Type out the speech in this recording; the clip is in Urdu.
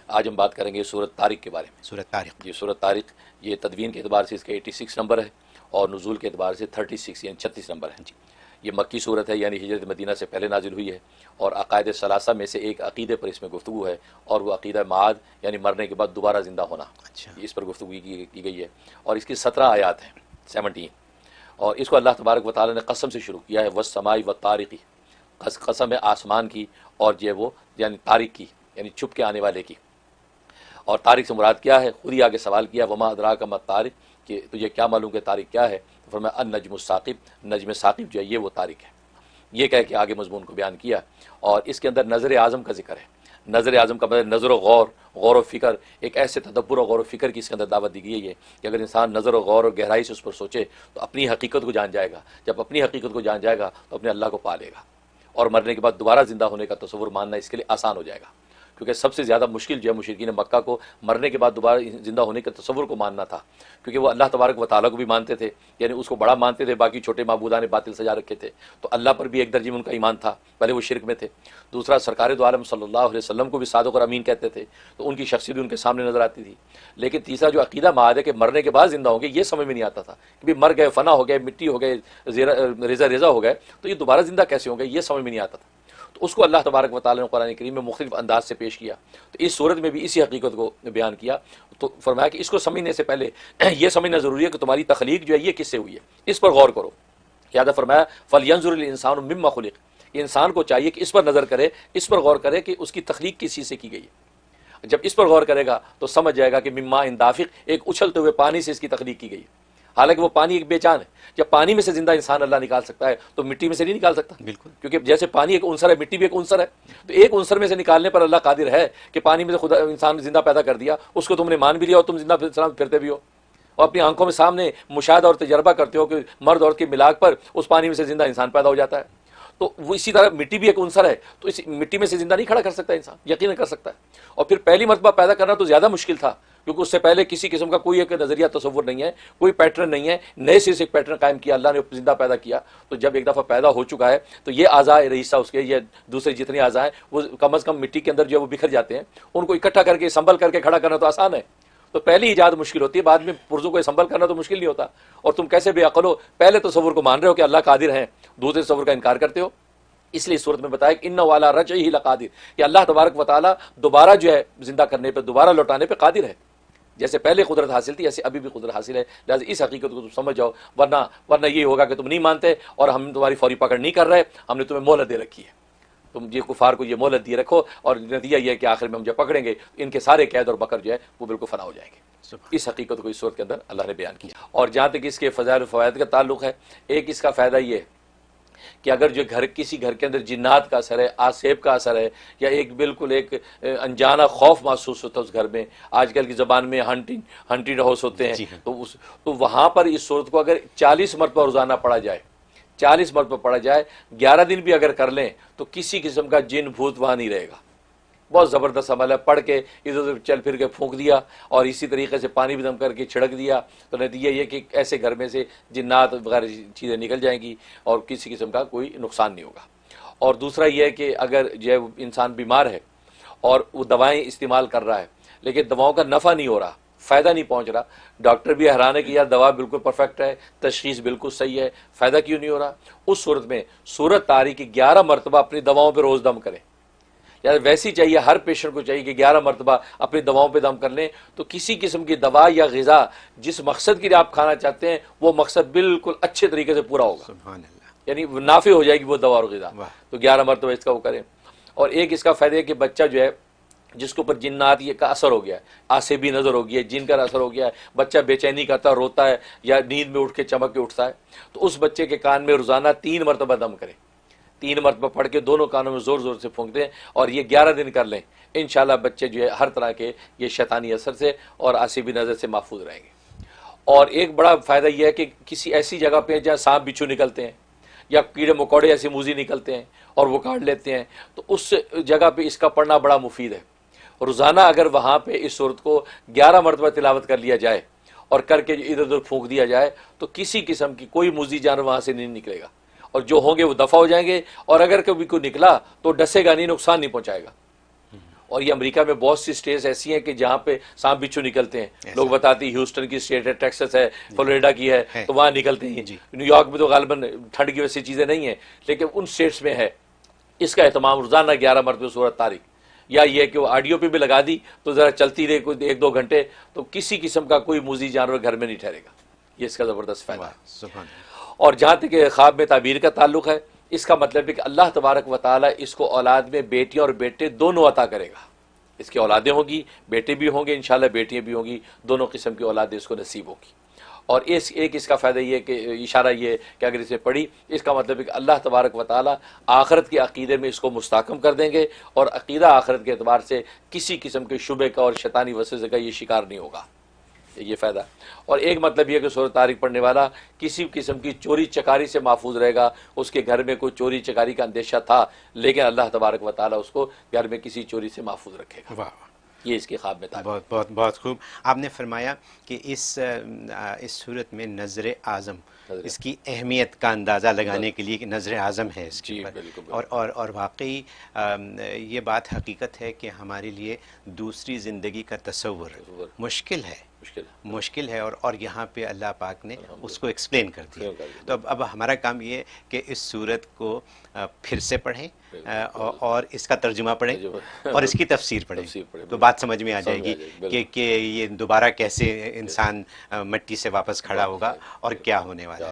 آج ہم بات کریں گے سورۃ طارق کے بارے میں۔ سورۃ طارق، یہ سورۃ طارق یہ تدوین کے اعتبار سے اس کا 86 نمبر ہے اور نزول کے اعتبار سے 36 یعنی 36 نمبر ہے۔ یہ مکی صورت ہے، یعنی ہجرت مدینہ سے پہلے نازل ہوئی ہے، اور عقائد ثلاثہ میں سے ایک عقیدے پر اس میں گفتگو ہے، اور وہ عقیدہ معاد یعنی مرنے کے بعد دوبارہ زندہ ہونا، اچھا، اس پر گفتگو کی گئی ہے، اور اس کی 17 آیات ہیں، 17، اور اس کو اللہ تبارک و تعالیٰ نے قسم سے شروع کیا ہے، والسماء والطارق، قسم ہے آسمان کی اور جو وہ یعنی طارق کی، یعنی چھپ کے آنے والے کی۔ اور طارق سے مراد کیا ہے؟ خود ہی آگے سوال کیا، وما ادراک ما طارق، کہ تجھے کیا معلوم کہ طارق کیا ہے؟ فرمایا النجم الثاقب، نجم ثاقب جو ہے یہ وہ طارق ہے۔ یہ کہہ کے آگے مضمون کو بیان کیا، اور اس کے اندر نظر اعظم کا ذکر ہے۔ نظر اعظم کا مطلب نظر و غور و فکر، ایک ایسے تدبر و غور و فکر کی اس کے اندر دعوت دی گئی ہے کہ اگر انسان نظر و غور و گہرائی سے اس پر سوچے تو اپنی حقیقت کو جان جائے گا، جب اپنی حقیقت کو جان جائے گا تو اپنے اللہ کو پا لے گا، اور مرنے کے بعد دوبارہ زندہ ہونے کا تصور ماننا اس کے لیے آسان ہو جائے گا، کیونکہ سب سے زیادہ مشکل جو ہے مشرکین مکہ کو مرنے کے بعد دوبارہ زندہ ہونے کے تصور کو ماننا تھا، کیونکہ وہ اللہ تبارک و تعالیٰ کو بھی مانتے تھے، یعنی اس کو بڑا مانتے تھے، باقی چھوٹے معبودان باطل سجا رکھے تھے، تو اللہ پر بھی ایک درجے میں ان کا ایمان تھا، پہلے وہ شرک میں تھے۔ دوسرا، سرکار دو عالم صلی اللہ علیہ وسلم کو بھی صادق اور امین کہتے تھے، تو ان کی شخصیت بھی ان کے سامنے نظر آتی تھی۔ لیکن تیسرا جو عقیدہ معاد ہے کہ مرنے کے بعد زندہ ہوں گے، یہ سمجھ میں نہیں آتا تھا کہ بھی مر گئے، فنا ہو گئے، مٹی ہو گئے، ریزہ ہو گئے، تو یہ دوبارہ زندہ کیسے ہوں گے، یہ سمجھ میں نہیں آتا تھا۔ تو اس کو اللہ تبارک و تعالیٰ نے قرآن کریم میں مختلف انداز سے پیش کیا، تو اس صورت میں بھی اسی حقیقت کو بیان کیا۔ تو فرمایا کہ اس کو سمجھنے سے پہلے یہ سمجھنا ضروری ہے کہ تمہاری تخلیق جو ہے یہ کس سے ہوئی ہے، اس پر غور کرو۔ یاد فرمایا فَلْيَنْظُرِ الْإِنسَانُ مِمَّا خُلِقَ، انسان کو چاہیے کہ اس پر نظر کرے، اس پر غور کرے کہ اس کی تخلیق کس چیز سے کی گئی ہے۔ جب اس پر غور کرے گا تو سمجھ جائے گا کہ مما دافق، ایک اچھلتے ہوئے پانی سے اس کی تخلیق کی گئی ہے، حالانکہ وہ پانی ایک بے جان ہے۔ جب پانی میں سے زندہ انسان اللہ نکال سکتا ہے تو مٹی میں سے نہیں نکال سکتا، بالکل، کیونکہ جیسے پانی ایک عنصر ہے، مٹی بھی ایک عنصر ہے، تو ایک عنصر میں سے نکالنے پر اللہ قادر ہے کہ پانی میں سے خدا انسان زندہ پیدا کر دیا، اس کو تم نے مان بھی لیا اور تم زندہ پھرتے بھی ہو، اور اپنی آنکھوں میں سامنے مشاہدہ اور تجربہ کرتے ہو کہ مرد عورت کے ملاق پر اس پانی میں سے زندہ انسان پیدا ہو جاتا ہے۔ تو وہ اسی طرح مٹی بھی ایک عنصر ہے، تو اس مٹی میں سے زندہ نہیں کھڑا کر سکتا انسان، یقیناً کر سکتا ہے۔ اور پھر پہلی مرتبہ پیدا کرنا تو زیادہ مشکل تھا، کیونکہ اس سے پہلے کسی قسم کا کوئی ایک نظریہ تصور نہیں ہے، کوئی پیٹرن نہیں ہے، نئے سے ایک پیٹرن قائم کیا اللہ نے، زندہ پیدا کیا۔ تو جب ایک دفعہ پیدا ہو چکا ہے تو یہ اعضاء رئیسہ اس کے، یہ دوسرے جتنے اعضاء ہیں وہ کم از کم مٹی کے اندر جو ہے وہ بکھر جاتے ہیں، ان کو اکٹھا کر کے سنبھل کر کے کھڑا کرنا تو آسان ہے، تو پہلی ایجاد مشکل ہوتی ہے، بعد میں پرزوں کو سنبھل کرنا تو مشکل نہیں ہوتا۔ اور تم کیسے بے عقل ہو، پہلے تصور کو مان رہے ہو کہ اللہ قادر ہیں، دوسرے تصور کا انکار کرتے ہو۔ اس لیے صورت میں بتایا کہ انہ والا رجعہ لقادر، کہ اللہ تبارک و تعالیٰ دوبارہ جو ہے زندہ کرنے پہ، دوبارہ لوٹانے پہ قادر ہے، جیسے پہلے قدرت حاصل تھی ایسے ابھی بھی قدرت حاصل ہے۔ لہٰذا اس حقیقت کو تم سمجھ جاؤ، ورنہ یہ ہوگا کہ تم نہیں مانتے اور ہم تمہاری فوری پکڑ نہیں کر رہے، ہم نے تمہیں مہلت دے رکھی ہے، تم یہ کفار کو یہ مہلت دیے رکھو، اور نتیجہ یہ ہے کہ آخر میں ہم جب پکڑیں گے ان کے سارے قید اور بکر جو ہے وہ بالکل فنا ہو جائیں گے۔ اس حقیقت کو اس صورت کے اندر اللہ نے بیان کیا۔ اور جہاں تک اس کے فضائل و فوائد کا تعلق ہے، ایک اس کا فائدہ یہ ہے کہ اگر جو کسی گھر کے اندر جنات کا اثر ہے، آسیب کا اثر ہے، یا ایک بالکل ایک انجانہ خوف محسوس ہوتا ہے اس گھر میں، آج کل کی زبان میں ہنٹنگ ہاؤس ہوتے ہیں، تو وہاں پر اس صورت کو اگر 40 مرتبہ روزانہ پڑھا جائے، 40 مرتبہ پڑھا جائے، 11 دن بھی اگر کر لیں تو کسی قسم کا جن بھوت وہاں نہیں رہے گا۔ بہت زبردست عمل ہے، پڑھ کے ادھر ادھر چل پھر کے پھونک دیا اور اسی طریقے سے پانی بھی دم کر کے چھڑک دیا، تو نتیجہ یہ کہ ایسے گھر میں سے جنات وغیرہ چیزیں نکل جائیں گی اور کسی قسم کا کوئی نقصان نہیں ہوگا۔ اور دوسرا یہ ہے کہ اگر جو ہے انسان بیمار ہے اور وہ دوائیں استعمال کر رہا ہے لیکن دواؤں کا نفع نہیں ہو رہا، فائدہ نہیں پہنچ رہا، ڈاکٹر بھی حیران ہے کہ یار دوا بالکل پرفیکٹ ہے، تشخیص بالکل صحیح ہے، فائدہ کیوں نہیں ہو رہا، اس صورت میں سورۃ طارق کی 11 مرتبہ اپنی دواؤں پہ روز دم کریں۔ یار ویسی چاہیے، ہر پیشنٹ کو چاہیے کہ 11 مرتبہ اپنی دواؤں پہ دم کر لیں، تو کسی قسم کی دوا یا غذا جس مقصد کے لیے آپ کھانا چاہتے ہیں وہ مقصد بالکل اچھے طریقے سے پورا ہوگا، سبحان اللہ، یعنی نافع ہو جائے گی وہ دوا اور غذا۔ واہ، تو 11 مرتبہ اس کا وہ کریں۔ اور ایک اس کا فائدہ ہے کہ بچہ جو ہے جس کے اوپر جنات یہ کا اثر ہو گیا ہے، آسیبی نظر ہو گیا ہے، جن کا اثر ہو گیا ہے، بچہ بے چینی کرتا روتا ہے یا نیند میں اٹھ کے چمک کے اٹھتا ہے، تو اس بچے کے کان میں روزانہ 3 مرتبہ دم کریں، 3 مرتبہ پڑھ کے دونوں کانوں میں زور زور سے پھونک دیں، اور یہ 11 دن کر لیں، انشاءاللہ بچے جو ہے ہر طرح کے یہ شیطانی اثر سے اور آسیبی نظر سے محفوظ رہیں گے۔ اور ایک بڑا فائدہ یہ ہے کہ کسی ایسی جگہ پہ جہاں سانپ بچھو نکلتے ہیں یا کیڑے مکوڑے ایسی موذی نکلتے ہیں اور وہ کاٹ لیتے ہیں، تو اس جگہ پہ اس کا پڑھنا بڑا مفید ہے۔ روزانہ اگر وہاں پہ اس صورت کو 11 مرتبہ تلاوت کر لیا جائے اور کر کے ادھر ادھر پھونک دیا جائے تو کسی قسم کی کوئی موذی جانور وہاں سے نہیں نکلے گا، اور جو ہوں گے وہ دفع ہو جائیں گے، اور اگر کبھی کوئی نکلا تو ڈسے گا نہیں، نقصان نہیں پہنچائے گا۔ اور یہ امریکہ میں بہت سی اسٹیٹس ایسی ہیں کہ جہاں پہ سانپ بچھو نکلتے ہیں. لوگ بتاتے ہیں ہیوسٹن کی اسٹیٹ ہے، ٹیکسس ہے، فلوریڈا کی ہے، تو وہاں نکلتے ہیں. نیو یارک میں تو غالباً ٹھنڈ کی ویسی چیزیں نہیں ہیں، لیکن ان اسٹیٹس میں ہے. اس کا اہتمام روزانہ 11 مرتبہ سورۃ طارق، یا یہ کہ وہ آڈیو پہ بھی لگا دی تو ذرا چلتی رہے کوئی 1-2 گھنٹے، تو کسی قسم کا کوئی موذی جانور گھر میں نہیں ٹھہرے گا. یہ اس کا زبردست فائدہ ہے. سبحان اللہ. اور جہاں تک کہ خواب میں تعبیر کا تعلق ہے، اس کا مطلب ہے کہ اللہ تبارک و تعالیٰ اس کو اولاد میں بیٹیاں اور بیٹے دونوں عطا کرے گا. اس کی اولادیں ہوں گی، بیٹے بھی ہوں گے، انشاءاللہ بیٹیاں بھی ہوں گی، دونوں قسم کی اولادیں اس کو نصیب ہوگی. اور اس کا فائدہ یہ ہے کہ اشارہ یہ ہے کہ اگر اسے پڑھی، اس کا مطلب ہے کہ اللہ تبارک و تعالیٰ آخرت کے عقیدے میں اس کو مستحکم کر دیں گے، اور عقیدہ آخرت کے اعتبار سے کسی قسم کے شبہ کا اور شیطانی وسوسے کا یہ شکار نہیں ہوگا. یہ فائدہ. اور ایک مطلب یہ کہ سورۃ طارق پڑھنے والا کسی قسم کی چوری چکاری سے محفوظ رہے گا. اس کے گھر میں کوئی چوری چکاری کا اندیشہ تھا، لیکن اللہ تبارک و تعالیٰ اس کو گھر میں کسی چوری سے محفوظ رکھے گا. واہ، یہ اس کے خواب میں تعبیر. بہت بہت بہت خوب. آپ نے فرمایا کہ اس صورت میں نظر اعظم، اس کی اہمیت کا اندازہ لگانے کے لیے کہ نظر اعظم ہے اس کے اوپر. اور واقعی یہ بات حقیقت ہے کہ ہمارے لیے دوسری زندگی کا تصور مشکل ہے اور یہاں پہ اللہ پاک نے اس کو ایکسپلین کر دیا. تو اب ہمارا کام یہ ہے کہ اس صورت کو پھر سے پڑھیں اور اس کا ترجمہ پڑھیں اور اس کی تفسیر پڑھیں، تو بات سمجھ میں آ جائے گی کہ یہ دوبارہ کیسے انسان مٹی سے واپس کھڑا ہوگا اور کیا ہونے والا ہے.